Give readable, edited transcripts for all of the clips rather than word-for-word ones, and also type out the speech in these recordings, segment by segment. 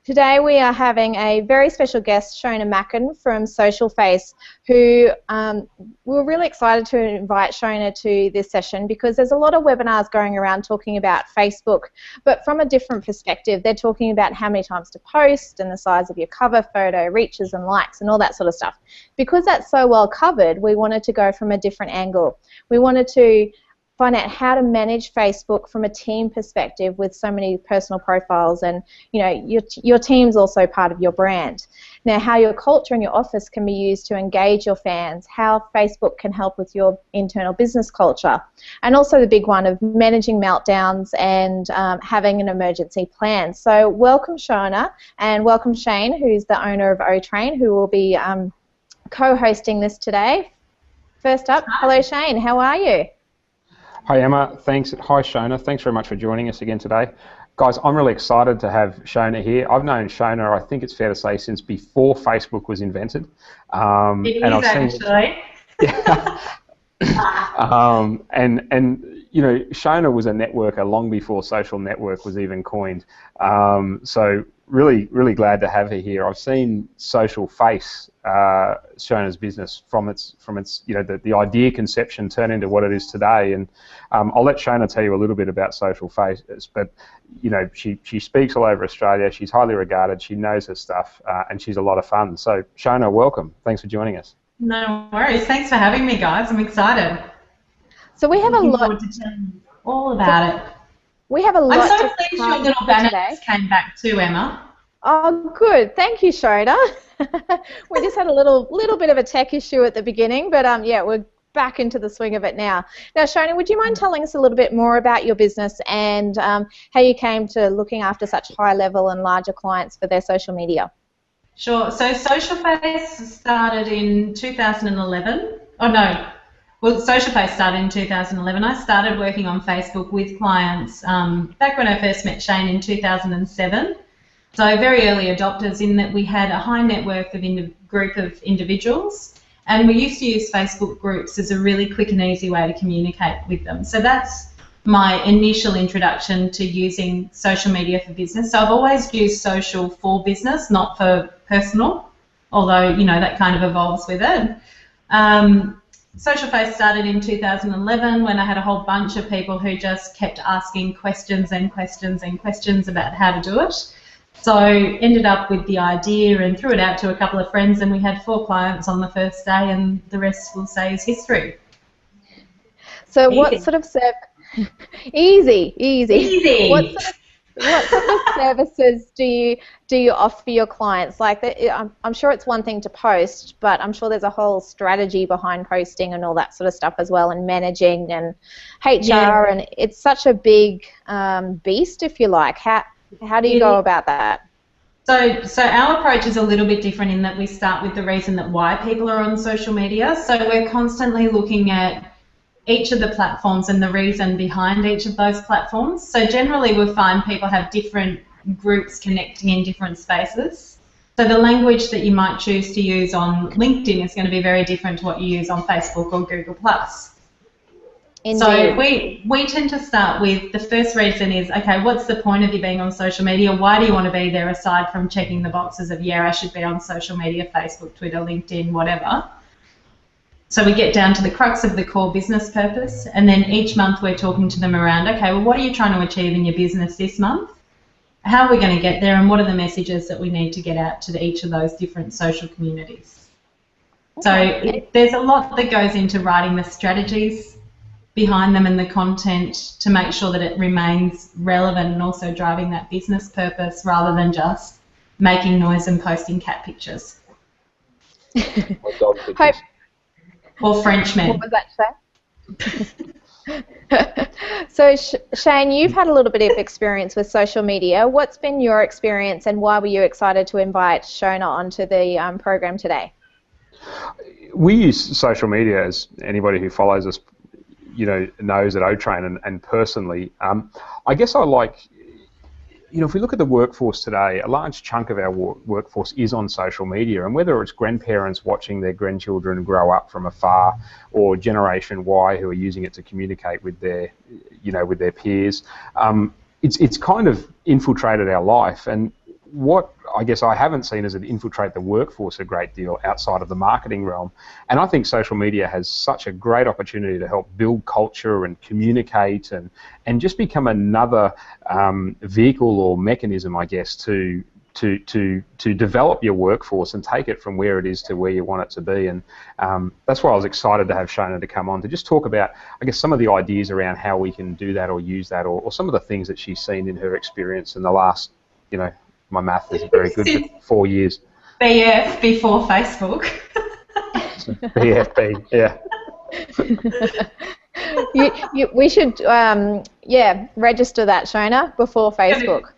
Today we are having a very special guest, Shona Mackin from Social Face, who we're really excited to invite Shona to this session because there's a lot of webinars going around talking about Facebook, but from a different perspective. They're talking about how many times to post and the size of your cover photo, reaches and likes and all that sort of stuff. Because that's so well covered, we wanted to go from a different angle. We wanted to find out how to manage Facebook from a team perspective with so many personal profiles, and your team's also part of your brand. Now, how your culture in your office can be used to engage your fans, how Facebook can help with your internal business culture, and also the big one of managing meltdowns and having an emergency plan. So welcome Shona, and welcome Shane, who's the owner of Otrain, who will be co-hosting this today. First up, hello Shane, how are you? Hi Emma, thanks. Hi Shona, thanks very much for joining us again today. Guys, I'm really excited to have Shona here. I've known Shona, I think it's fair to say, since before Facebook was invented. It is actually. And you know, Shona was a networker long before social network was even coined. So really glad to have her here. I've seen Social Face, Shona's business, from its the idea conception turn into what it is today. And I'll let Shona tell you a little bit about Social Face. But she speaks all over Australia. She's highly regarded. She knows her stuff, and she's a lot of fun. So Shona, welcome. Thanks for joining us. No worries. Thanks for having me, guys. I'm excited. So we have Looking forward to telling you all about it. We have a lot. I'm so pleased your little banner came back too, Emma. Oh, good. Thank you, Shona. We just had a little bit of a tech issue at the beginning, but yeah, we're back into the swing of it now. Now, Shona, would you mind telling us a little bit more about your business and how you came to looking after such high-level and larger clients for their social media? Sure. So Social Face started in 2011. Oh, no. Well, Social Face started in 2011. I started working on Facebook with clients back when I first met Shane in 2007. So very early adopters, in that we had a high net worth of group of individuals, and we used to use Facebook groups as a really quick and easy way to communicate with them. So that's my initial introduction to using social media for business. So I've always used social for business, not for personal, although that kind of evolves with it. Social Face started in 2011 when I had a whole bunch of people who just kept asking questions and questions and questions about how to do it. So ended up with the idea and threw it out to a couple of friends, and we had 4 clients on the first day, and the rest we'll say is history. So what sort of easy. What sort of services do you offer for your clients? Like, I'm sure it's one thing to post, but I'm sure there's a whole strategy behind posting and all that sort of stuff as well, and managing and HR, and it's such a big beast, if you like. How do you go about that? So our approach is a little bit different in that we start with the reason that why people are on social media. So we're constantly looking at each of the platforms and the reason behind each of those platforms. So generally we find people have different groups connecting in different spaces. So the language that you might choose to use on LinkedIn is going to be very different to what you use on Facebook or Google+. Indeed. So we tend to start with the first reason is, okay, what's the point of you being on social media? Why do you want to be there aside from checking the boxes of, yeah, I should be on social media, Facebook, Twitter, LinkedIn, whatever. So we get down to the crux of the core business purpose, and then each month we're talking to them around, okay, well, what are you trying to achieve in your business this month? How are we going to get there, and what are the messages that we need to get out to each of those different social communities? So there's a lot that goes into writing the strategies behind them and the content to make sure that it remains relevant and also driving that business purpose rather than just making noise and posting cat pictures. Or Frenchmen. What was that, Shane? So Shane, you've had a little bit of experience with social media. What's been your experience, and why were you excited to invite Shona onto the program today? We use social media, as anybody who follows us knows, at Otrain, and personally, I guess I like, if we look at the workforce today, a large chunk of our workforce is on social media, and whether it's grandparents watching their grandchildren grow up from afar, or Generation Y who are using it to communicate with their, with their peers, it's kind of infiltrated our life. And what I guess I haven't seen is it infiltrate the workforce a great deal outside of the marketing realm. And I think social media has such a great opportunity to help build culture and communicate and just become another vehicle or mechanism, I guess, to develop your workforce and take it from where it is to where you want it to be. And that's why I was excited to have Shona to come on to just talk about, I guess, some of the ideas around how we can do that or use that, or some of the things that she's seen in her experience in the last, my math is very good, but 4 years. BF before Facebook. BFB, yeah. We should, register that, Shona, before Facebook.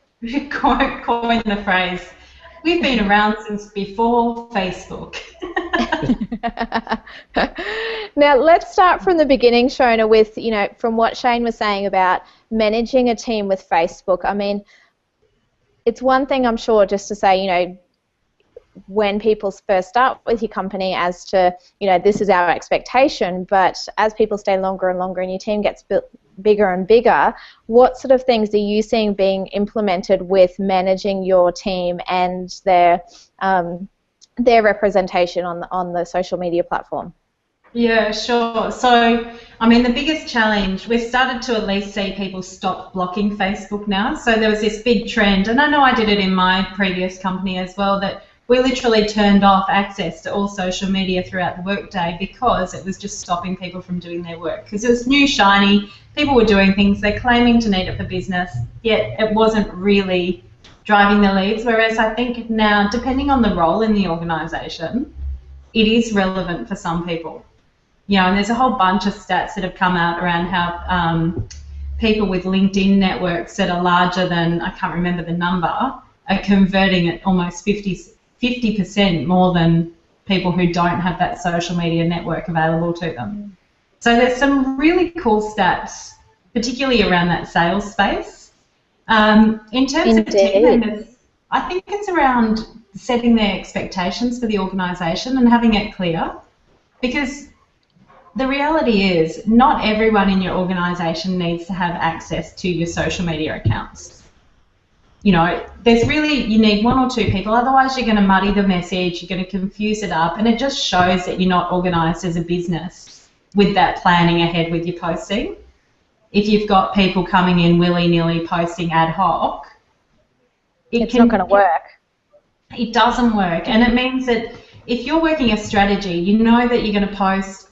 Coin the phrase. We've been around since before Facebook. Now, let's start from the beginning, Shona, with, from what Shane was saying about managing a team with Facebook. I mean, it's one thing, I'm sure, just to say, when people first start with your company as to, this is our expectation, but as people stay longer and longer and your team gets bigger and bigger, what sort of things are you seeing being implemented with managing your team and their representation on the social media platform? Yeah, sure. So, I mean, the biggest challenge, we've started to at least see people stop blocking Facebook now. So there was this big trend, and I know I did it in my previous company as well, that we literally turned off access to all social media throughout the workday because it was just stopping people from doing their work. Because it was new, shiny, people were doing things, they're claiming to need it for business, yet it wasn't really driving the leads. Whereas I think now, depending on the role in the organisation, it is relevant for some people. And there's a whole bunch of stats that have come out around how people with LinkedIn networks that are larger than, I can't remember the number, are converting at almost 50% more than people who don't have that social media network available to them. So there's some really cool stats, particularly around that sales space. In terms of team members, I think it's around setting their expectations for the organisation and having it clear, because the reality is not everyone in your organisation needs to have access to your social media accounts. There's really, you need one or two people, otherwise you're going to muddy the message, you're going to confuse it up, and it just shows that you're not organised as a business with that planning ahead with your posting. If you've got people coming in willy-nilly posting ad hoc, it's not going to work. It doesn't work, and it means that if you're working a strategy, you know that you're going to post.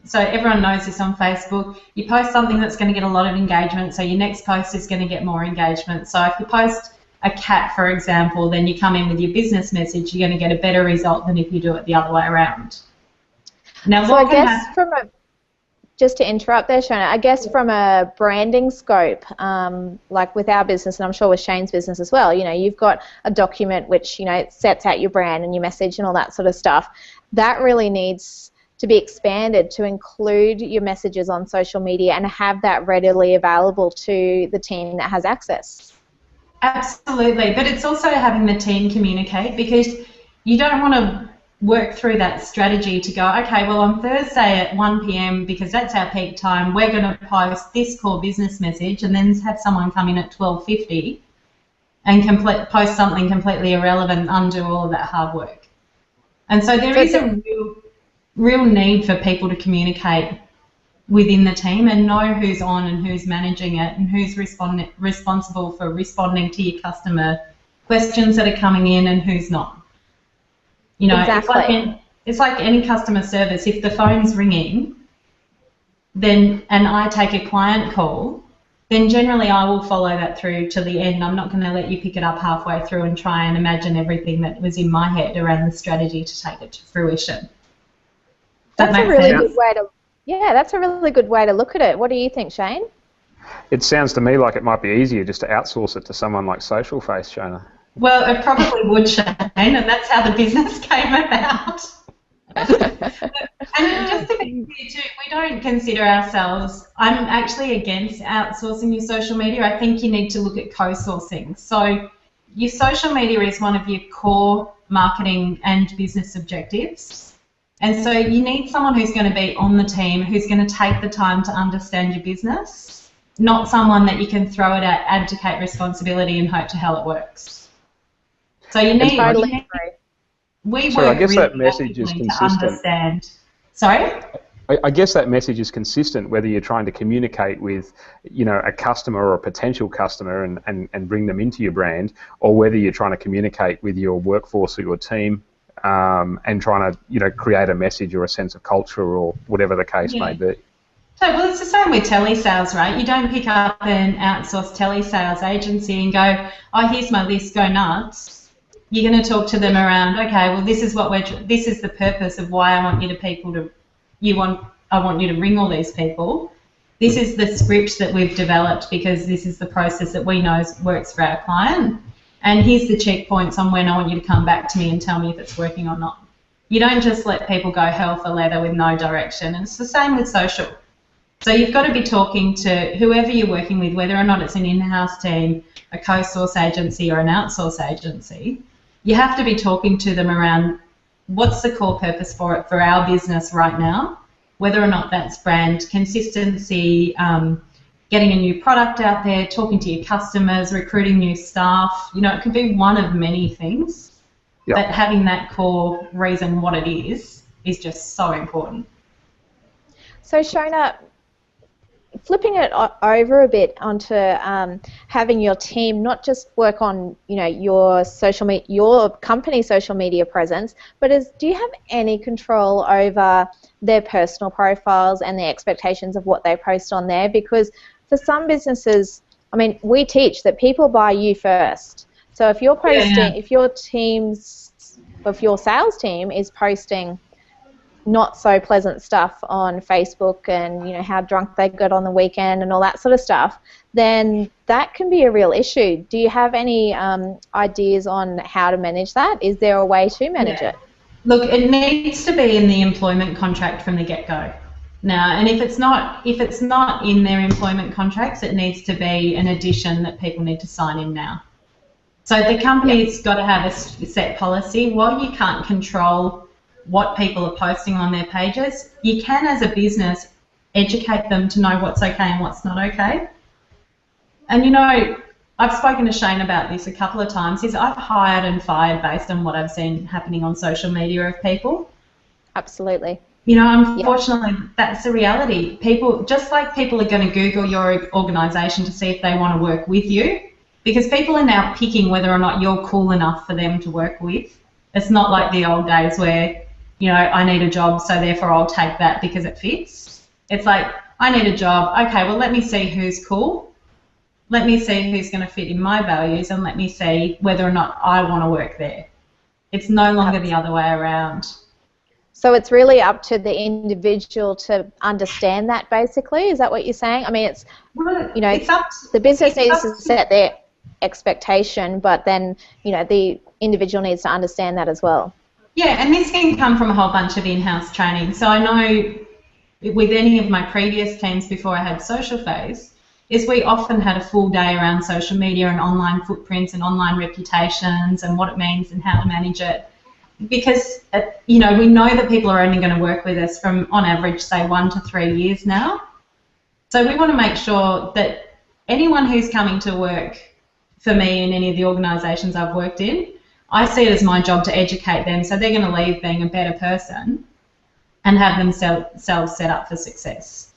So everyone knows this on Facebook. You post something that's going to get a lot of engagement, so your next post is going to get more engagement. So if you post a cat, for example, then you come in with your business message, you're going to get a better result than if you do it the other way around. Now, so I guess just to interrupt there, Shona, I guess from a branding scope, like with our business, and I'm sure with Shane's business as well, you've got a document which, sets out your brand and your message and all that sort of stuff. That really needs to be expanded to include your messages on social media and have that readily available to the team that has access. Absolutely, but it's also having the team communicate, because you don't want to work through that strategy to go, okay, well on Thursday at 1 p.m, because that's our peak time, we're going to post this core business message, and then have someone come in at 12:50 and post something completely irrelevant and undo all of that hard work. And so there is a real need for people to communicate within the team and know who's on and who's managing it and who's responsible for responding to your customer questions that are coming in and who's not. Exactly. It's like any customer service. If the phone's ringing, and I take a client call, then generally I will follow that through to the end. I'm not going to let you pick it up halfway through and try and imagine everything that was in my head around the strategy to take it to fruition. That's a really good way to. Yeah, that's a really good way to look at it. What do you think, Shane? It sounds to me like it might be easier just to outsource it to someone like Social Face, Shona. Well, it probably would, Shane, and that's how the business came about. And just to be clear too, we don't consider ourselves, I'm actually against outsourcing your social media. I think you need to look at co-sourcing. So your social media is one of your core marketing and business objectives. And so you need someone who's going to be on the team, who's going to take the time to understand your business, not someone that you can throw it at, abdicate responsibility and hope to hell it works. So you need, totally agree. we So I work guess really that message is actively to consistent. understand. Sorry? I guess that message is consistent whether you're trying to communicate with, a customer or a potential customer and bring them into your brand, or whether you're trying to communicate with your workforce or your team and trying to, create a message or a sense of culture or whatever the case may be. So, well, it's the same with telesales, right? You don't pick up an outsourced telesales agency and go, oh, here's my list, go nuts. You're going to talk to them around, okay, well, this is the purpose of why I want you to ring all these people. This is the script that we've developed because this is the process that we know works for our client. And here's the checkpoints on when I want you to come back to me and tell me if it's working or not. You don't just let people go hell for leather with no direction. And it's the same with social. So you've got to be talking to whoever you're working with, whether or not it's an in-house team, a co-source agency or an outsource agency. You have to be talking to them around what's the core purpose for it for our business right now, whether or not that's brand consistency, getting a new product out there, talking to your customers, recruiting new staff. It could be one of many things, but having that core reason what it is just so important. So Shona, flipping it over a bit onto having your team not just work on your your company social media presence, but do you have any control over their personal profiles and the expectations of what they post on there? Because for some businesses, I mean, we teach that people buy you first. So if you're posting, if your sales team is posting not so pleasant stuff on Facebook and how drunk they got on the weekend and all that sort of stuff, then that can be a real issue. Do you have any ideas on how to manage that? Is there a way to manage it? Look, it needs to be in the employment contract from the get-go. Now, and if it's not in their employment contracts, it needs to be an addition that people need to sign in now. So the company's got to have a set policy. While you can't control what people are posting on their pages, you can, as a business, educate them to know what's okay and what's not okay. And I've spoken to Shane about this a couple of times. I've hired and fired based on what I've seen happening on social media of people. Absolutely. Unfortunately, that's the reality. People, just like people are going to Google your organisation to see if they want to work with you, because people are now picking whether or not you're cool enough for them to work with. It's not like the old days where I need a job, so therefore I'll take that because it fits. It's like, I need a job. Okay, well, let me see who's cool. Let me see who's going to fit in my values, and let me see whether or not I want to work there. It's no longer the other way around. So it's really up to the individual to understand that, basically. Is that what you're saying? I mean, it's the business needs to set their expectation, but then the individual needs to understand that as well. Yeah, and this can come from a whole bunch of in-house training. So I know with any of my previous teams before I had Social Phase, is we often had a full day around social media and online footprints and online reputations and what it means and how to manage it. Because, we know that people are only going to work with us from, on average, say 1 to 3 years now. So we want to make sure that anyone who's coming to work for me in any of the organisations I've worked in, I see it as my job to educate them so they're going to leave being a better person and have themselves set up for success.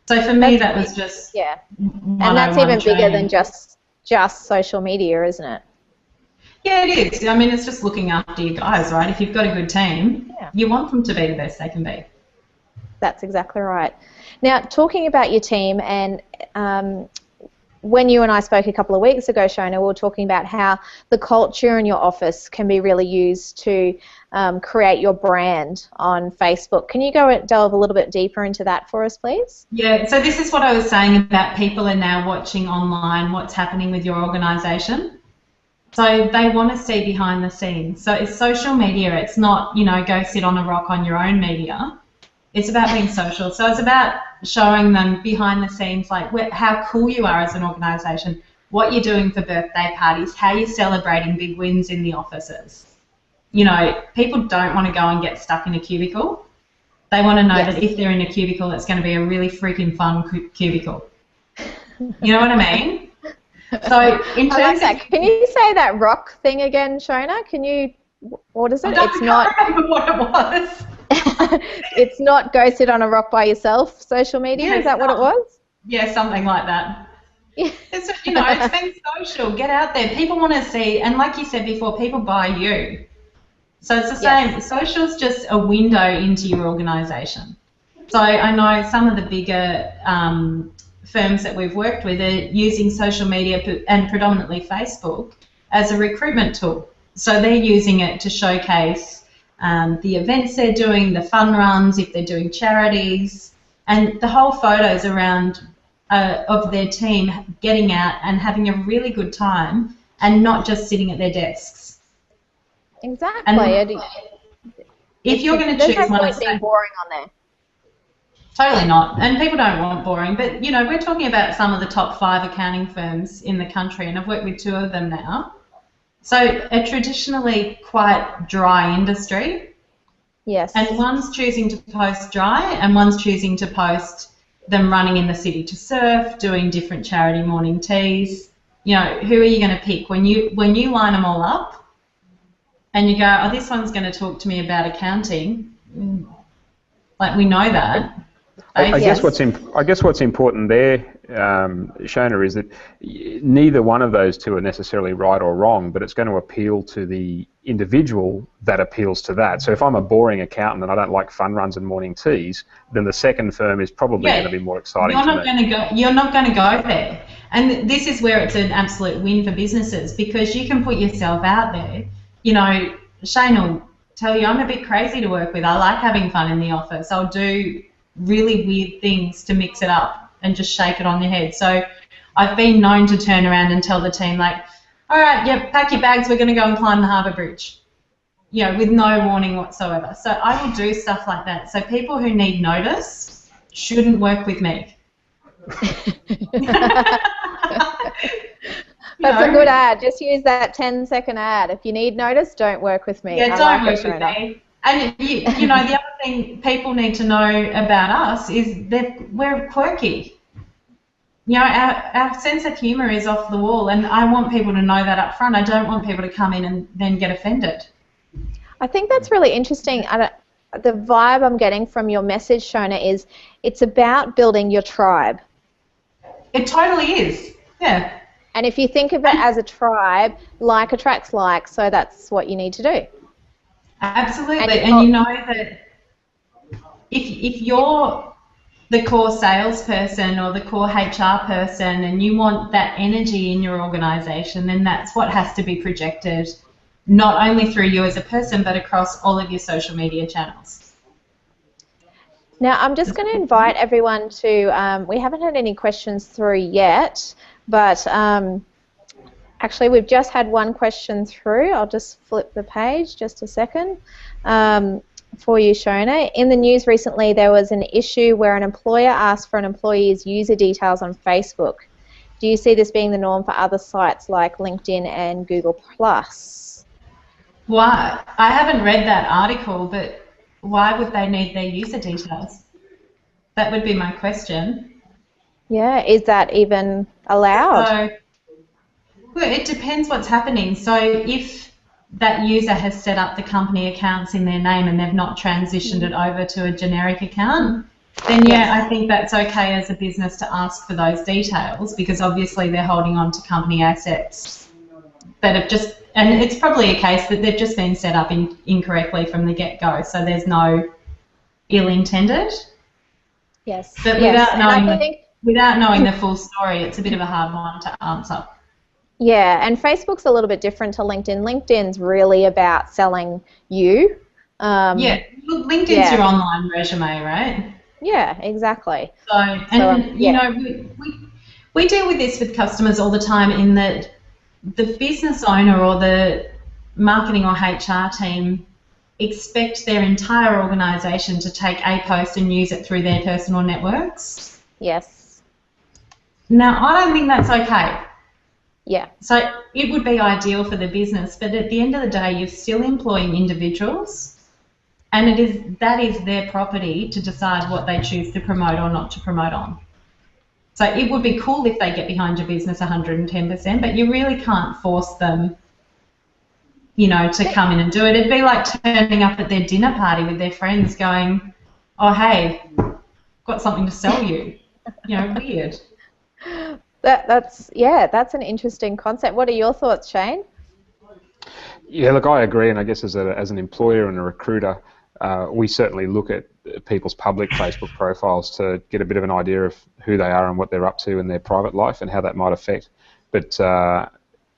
So for me, that was just and that's even bigger than just social media, isn't it? Yeah, it is. I mean, it's just looking after you guys, right? If you've got a good team, you want them to be the best they can be. That's exactly right. Now, talking about your team, and when you and I spoke a couple of weeks ago, Shona, we were talking about how the culture in your office can be really used to create your brand on Facebook. Can you delve a little bit deeper into that for us, please? Yeah, so this is what I was saying about people are now watching online what's happening with your organisation. So they want to see behind the scenes. So it's social media. It's not, go sit on a rock on your own media. It's about being social. So it's about showing them behind the scenes, like how cool you are as an organisation, what you're doing for birthday parties, how you're celebrating big wins in the offices. People don't want to go and get stuck in a cubicle. They want to know that if they're in a cubicle, it's going to be a really freaking fun cubicle. You know what I mean? So in I like terms that. of, Can you say that rock thing again, Shona? Can you? What is it? It's not. I can't remember what it was. It's not go sit on a rock by yourself. Social media, Yeah, is that what it was? Yeah, something like that. Yeah. It's, it's been social. Get out there. People want to see, and like you said before, people buy you. So it's the same. Yes. Social's just a window into your organisation. So I know some of the bigger firms that we've worked with are using social media and predominantly Facebook as a recruitment tool. So they're using it to showcase the events they're doing, the fun runs, if they're doing charities, and the whole photos around of their team getting out and having a really good time and not just sitting at their desks. Exactly. And if you're going to choose there's no one point being boring on there. Totally not. And people don't want boring. But, we're talking about some of the top 5 accounting firms in the country, and I've worked with 2 of them now. So a traditionally quite dry industry. Yes. And one's choosing to post dry and one's choosing to post them running in the city to surf, doing different charity morning teas. Who are you going to pick? When you line them all up and you go, oh, this one's going to talk to me about accounting, like we know that. I guess what's important there, Shona, is that neither one of those two are necessarily right or wrong, but it's going to appeal to the individual that appeals to that. So if I'm a boring accountant and I don't like fun runs and morning teas, then the second firm is probably going to be more exciting. You're not going to go there, and this is where it's an absolute win for businesses because you can put yourself out there. Shane will tell you I'm a bit crazy to work with. I like having fun in the office. I'll do really weird things to mix it up and just shake it on your head. So I've been known to turn around and tell the team, like, all right, yeah, pack your bags, we're going to go and climb the harbour bridge, with no warning whatsoever. So I will do stuff like that. So people who need notice shouldn't work with me. That's a good ad. Just use that 10-second ad. If you need notice, don't work with me. Yeah, don't work with me. And, the other thing people need to know about us is that we're quirky. Our sense of humour is off the wall, and I want people to know that up front. I don't want people to come in and then get offended. I think that's really interesting. The vibe I'm getting from your message, Shona, is it's about building your tribe. It totally is, yeah. And if you think of it as a tribe, like attracts like, so that's what you need to do. Absolutely, and you know that if you're the core salesperson or the core HR person and you want that energy in your organisation, then that's what has to be projected, not only through you as a person, but across all of your social media channels. Now, I'm just going to invite everyone to, we haven't had any questions through yet, but actually we've just had one question through. I'll just flip the page just a second for you, Shona. In the news recently, there was an issue where an employer asked for an employee's user details on Facebook. Do you see this being the norm for other sites like LinkedIn and Google+? Why? I haven't read that article, but why would they need their user details? That would be my question. Yeah, is that even allowed? Well, it depends what's happening. So if that user has set up the company accounts in their name and they've not transitioned it over to a generic account, then yeah, I think that's okay as a business to ask for those details because obviously they're holding on to company assets that have just, and it's probably a case that they've just been set up incorrectly from the get-go, so there's no ill intended. Yes. But without knowing the full story, it's a bit of a hard one to answer. Yeah, and Facebook's a little bit different to LinkedIn. LinkedIn's really about selling you. LinkedIn's your online resume, right? Yeah, exactly. We deal with this with customers all the time in that the business owner or the marketing or HR team expect their entire organisation to take a post and use it through their personal networks. Yes. Now, I don't think that's okay. Yeah. So it would be ideal for the business, but at the end of the day, you're still employing individuals, and that is their property to decide what they choose to promote or not to promote on. So it would be cool if they get behind your business 110%, but you really can't force them, you know, to come in and do it. It'd be like turning up at their dinner party with their friends going, oh, hey, got something to sell you. You know, weird. That's an interesting concept. What are your thoughts, Shane? Yeah, look, I agree, and I guess as an employer and a recruiter, we certainly look at people's public Facebook profiles to get a bit of an idea of who they are and what they're up to in their private life and how that might affect. But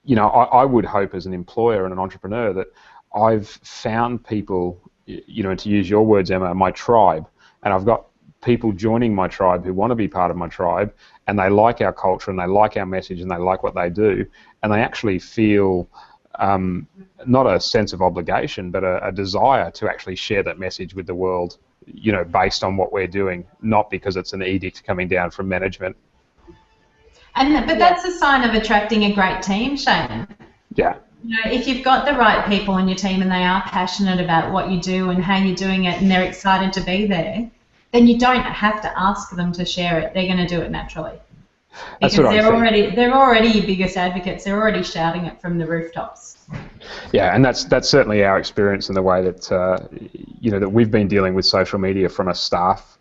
you know, I would hope as an employer and an entrepreneur that I've found people, you know, to use your words, Emma, my tribe, and I've got people joining my tribe who want to be part of my tribe, and they like our culture and they like our message and they like what they do, and they actually feel not a sense of obligation, but a desire to actually share that message with the world, you know, based on what we're doing, not because it's an edict coming down from management. But that's a sign of attracting a great team, Shane. Yeah. You know, if you've got the right people on your team and they are passionate about what you do and how you're doing it and they're excited to be there, then you don't have to ask them to share it. They're going to do it naturally. Because they're already your biggest advocates. They're already shouting it from the rooftops. Yeah, and that's certainly our experience in the way that you know, that we've been dealing with social media from a staff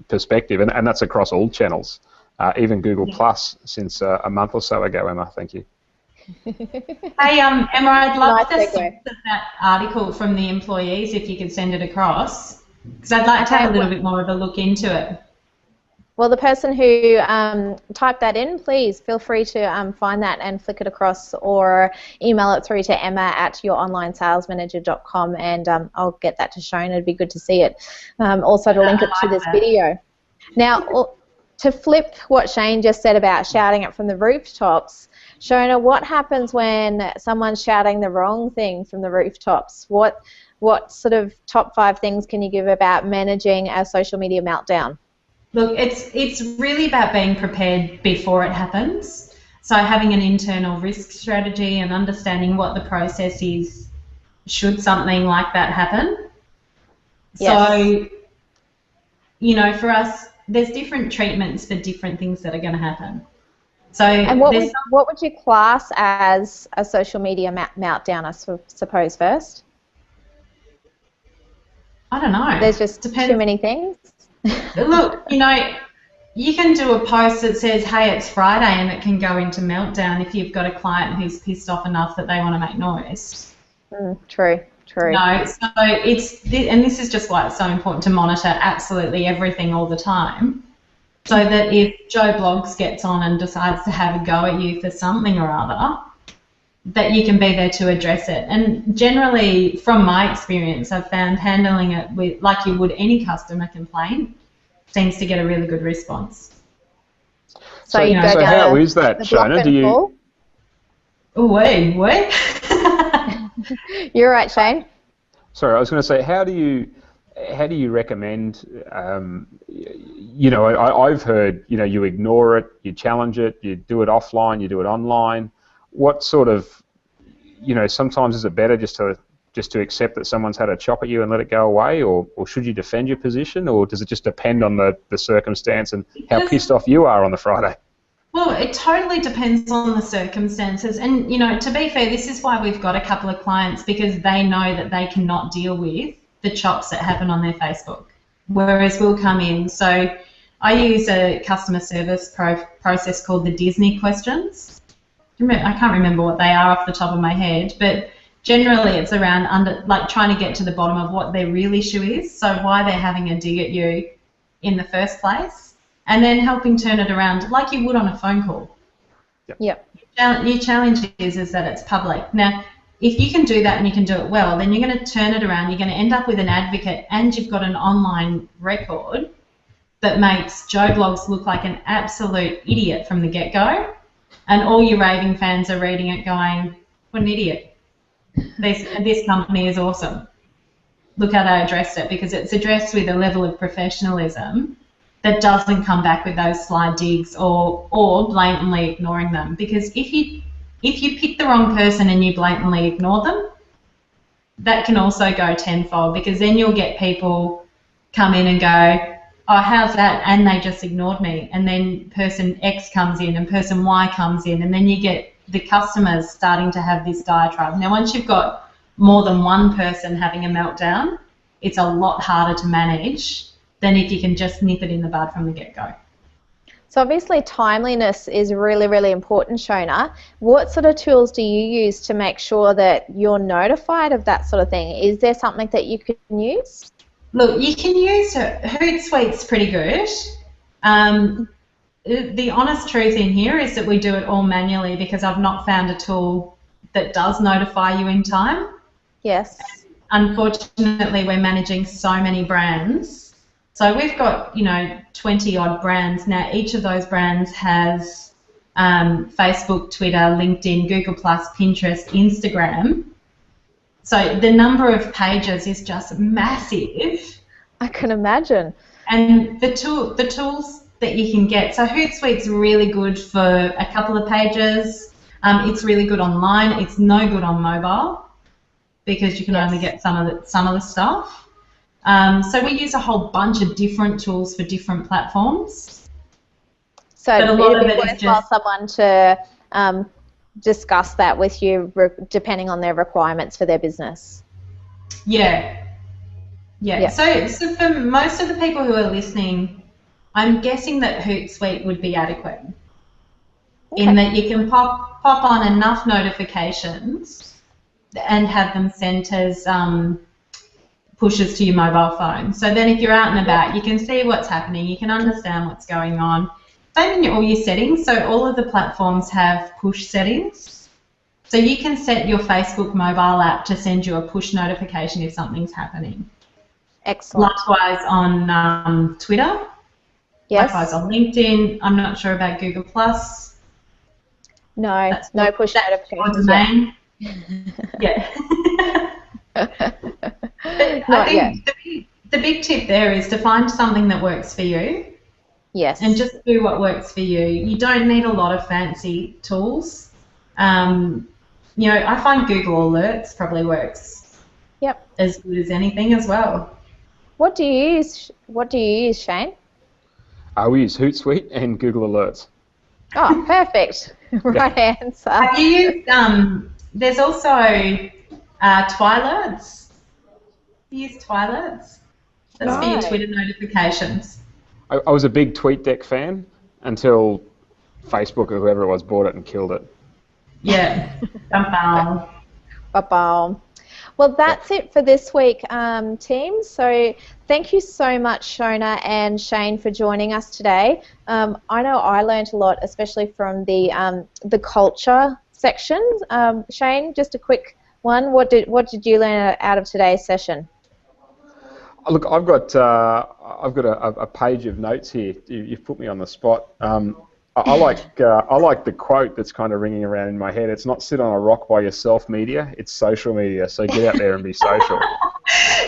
perspective, and that's across all channels, even Google Plus since a month or so ago. Emma, thank you. Hey, Emma, I'd love to see that article from the employees if you could send it across, because I'd like to have a little bit more of a look into it. Well, the person who typed that in, please feel free to find that and flick it across or email it through to emma@youronlinesalesmanager.com, and I'll get that to Shona. It'd be good to see it. Also to link it to this video. Now, to flip what Shane just said about shouting it from the rooftops, Shona, what happens when someone's shouting the wrong thing from the rooftops? What sort of top 5 things can you give about managing a social media meltdown? Look, it's really about being prepared before it happens. So having an internal risk strategy and understanding what the process is should something like that happen. Yes. So, you know, for us, there's different treatments for different things that are going to happen. So, and what would you class as a social media meltdown, I suppose, first? I don't know. There's just too many things. Look, you know, you can do a post that says, hey, it's Friday, and it can go into meltdown if you've got a client who's pissed off enough that they want to make noise. True. No, so and this is just why it's so important to monitor absolutely everything all the time, so that if Joe Blogs gets on and decides to have a go at you for something or other, that you can be there to address it. And generally, from my experience, I've found handling it with, like you would any customer complaint, seems to get a really good response. So you go down how is that, Shona? Do you? Wait. You're right, Shane. Sorry, I was going to say, how do you recommend? You know, I've heard, you know, you ignore it, you challenge it, you do it offline, you do it online. What sort of, you know, sometimes is it better just to accept that someone's had a chop at you and let it go away, or should you defend your position, or does it just depend on the circumstance and how pissed off you are on the Friday? Well, it totally depends on the circumstances, and, you know, to be fair, this is why we've got a couple of clients, because they know that they cannot deal with the chops that happen on their Facebook, whereas we'll come in. So I use a customer service process called the Disney questions. I can't remember what they are off the top of my head, but generally it's around trying to get to the bottom of what their real issue is, so why they're having a dig at you in the first place, and then helping turn it around like you would on a phone call. Yep. Your challenge is that it's public. Now, if you can do that and you can do it well, then you're going to turn it around, you're going to end up with an advocate, and you've got an online record that makes Joe Blogs look like an absolute idiot from the get-go, and all your raving fans are reading it going, what an idiot. This company is awesome. Look how they addressed it, because it's addressed with a level of professionalism that doesn't come back with those sly digs or blatantly ignoring them. Because if you pick the wrong person and you blatantly ignore them, that can also go tenfold, because then you'll get people come in and go, oh, how's that? And they just ignored me. And then person X comes in and person Y comes in, and then you get the customers starting to have this diatribe. Now, once you've got more than one person having a meltdown, it's a lot harder to manage than if you can just nip it in the bud from the get-go. So obviously timeliness is really, really important, Shona. What sort of tools do you use to make sure that you're notified of that sort of thing? Is there something that you can use? Look, you can use Hootsuite's pretty good. The honest truth in here is that we do it all manually because I've not found a tool that does notify you in time. Yes. Unfortunately, we're managing so many brands. So we've got, 20 odd brands. Now, each of those brands has Facebook, Twitter, LinkedIn, Google+, Pinterest, Instagram. So the number of pages is just massive. I can imagine. And the tools that you can get. So Hootsuite's really good for a couple of pages. It's really good online. It's no good on mobile because you can only get some of the stuff. So we use a whole bunch of different tools for different platforms. So it would be worthwhile someone to discuss that with you depending on their requirements for their business. Yeah. So for most of the people who are listening, I'm guessing that Hootsuite would be adequate in that you can pop on enough notifications and have them sent as pushes to your mobile phone. So then if you're out and about, you can see what's happening, you can understand what's going on. Same in all your settings. So all of the platforms have push settings. So you can set your Facebook mobile app to send you a push notification if something's happening. Excellent. Likewise on Twitter. Yes. Likewise on LinkedIn. I'm not sure about Google+. No, no push notifications. Domain. Yeah. I think the big tip there is to find something that works for you. Yes. And just do what works for you. You don't need a lot of fancy tools. I find Google Alerts probably works. Yep. As good as anything as well. What do you use, Shane? We use Hootsuite and Google Alerts. Oh, perfect. Right answer. Have you used, there's also Twilerts. You use Twilerts? That's for your Twitter notifications. I was a big TweetDeck fan until Facebook or whoever it was bought it and killed it. Yeah. Ba-boom. Well, that's it for this week, team. So thank you so much, Shona and Shane, for joining us today. I know I learned a lot, especially from the culture section. Shane, just a quick one. What did you learn out of today's session? Look, I've got a page of notes here. You've put me on the spot. I like the quote that's kind of ringing around in my head. It's not sit on a rock by yourself media, it's social media. So get out there and be social.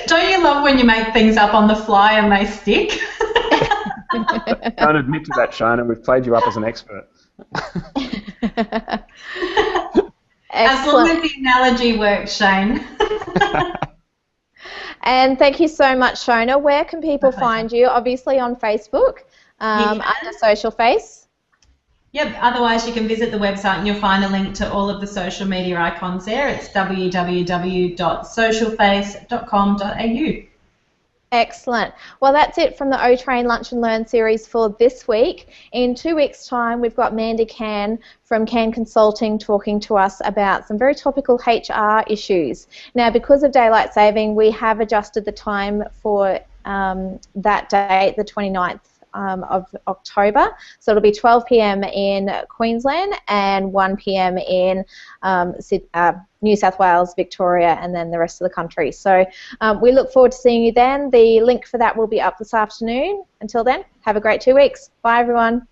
Don't you love when you make things up on the fly and they stick? Don't admit to that, Shona. We've played you up as an expert. As long as the analogy works, Shane. And thank you so much, Shona. Where can people find you? Obviously on Facebook, under Social Face. Yep, otherwise you can visit the website and you'll find a link to all of the social media icons there. It's www.socialface.com.au. Excellent. Well, that's it from the Otrain Lunch and Learn series for this week. In 2 weeks' time, we've got Mandy Can from Can Consulting talking to us about some very topical HR issues. Now, because of daylight saving, we have adjusted the time for that date, the 29th of October. So it'll be 12 p.m. in Queensland and 1 p.m. in New South Wales, Victoria, and then the rest of the country. So we look forward to seeing you then. The link for that will be up this afternoon. Until then, have a great 2 weeks. Bye, everyone.